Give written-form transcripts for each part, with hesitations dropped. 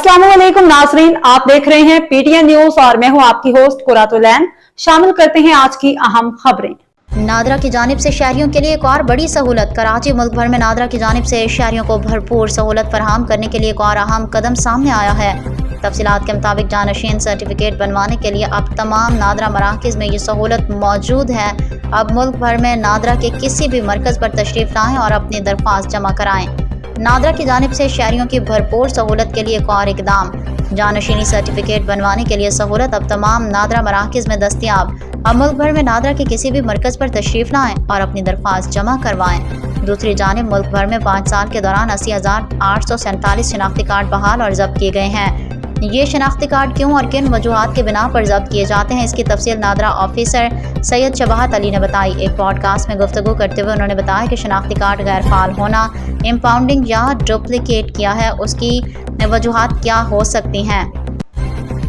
अस्सलाम वालेकुम नाजरीन, आप देख रहे हैं पीटीएन न्यूज और मैं हूं आपकी होस्ट कुरातुलैन। शामिल करते हैं आज की अहम खबरें। नादरा की जानिब से शहरियों के लिए एक और बड़ी सहूलत। कराची मुल्क भर में नादरा की जानिब से शहरियों को भरपूर सहूलत फराहम करने के लिए एक और अहम कदम सामने आया है। तफसीलात के मुताबिक जानशीन सर्टिफिकेट बनवाने के लिए अब तमाम नादरा मराकज़ में ये सहूलत मौजूद है। अब मुल्क भर में नादरा के किसी भी मरकज़ पर तशरीफ़ लाएँ और अपनी दरख्वास्त जमा कराएँ। नादरा की जानिब से शहरियों की भरपूर सहूलत के लिए एक और इकदाम। जानशीनी सर्टिफिकेट बनवाने के लिए सहूलत अब तमाम नादरा मराकज़ में दस्तियाब। अब मुल्क भर में नादरा के किसी भी मरकज़ पर तशरीफ़ लाएँ और अपनी दरख्वास्त जमा करवाएँ। दूसरी जानिब मुल्क भर में 5 साल के दौरान 80,847 शनाख्ती कार्ड बहाल और जब्त किए गए हैं। ये शनाख्ती कार्ड क्यों और किन वजूहात के बिना पर जब्त किए जाते हैं, इसकी तफसील नादरा ऑफिसर सैयद शबाहत अली ने बताई। एक पॉडकास्ट में गुफ्तगू करते हुए उन्होंने बताया कि शनाख्ती कार्ड गैर फाल होना, इम्पाउंडिंग या डुप्लिकेट किया है, उसकी वजूहात क्या हो सकती हैं।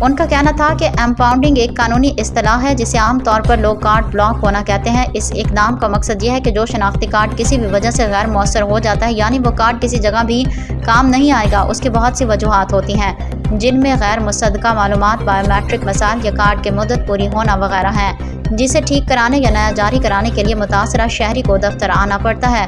उनका कहना था कि एम्पाउंडिंग एक कानूनी इस्तिलाह है जिसे आम तौर पर लोग कार्ड ब्लॉक होना कहते हैं। इस इकदाम का मकसद यह है कि जो शनाख्ती कार्ड किसी भी वजह से गैर मौसर हो जाता है, यानी वो कार्ड किसी जगह भी काम नहीं आएगा, उसकी बहुत सी वजूहात होती हैं जिनमें गैर मुसद्दका मालूमात, बायोमेट्रिक मसाइल या कार्ड की मुद्दत पूरी होना वगैरह हैं, जिसे ठीक कराने या नया जारी कराने के लिए मुतासरा शहरी को दफ्तर आना पड़ता है।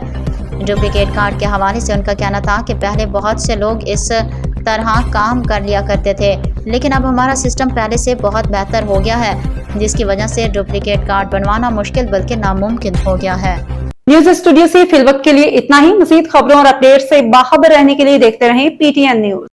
डुप्लिकेट कार्ड के हवाले से उनका कहना था कि पहले बहुत से लोग इस तरह काम कर लिया करते थे, लेकिन अब हमारा सिस्टम पहले से बहुत बेहतर हो गया है, जिसकी वजह से डुप्लिकेट कार्ड बनवाना मुश्किल बल्कि नामुमकिन हो गया है। न्यूज स्टूडियो से फिलवक्त के लिए इतना ही। मज़ीद खबरों और अपडेट से बाखबर रहने के लिए देखते रहें पीटीएन न्यूज।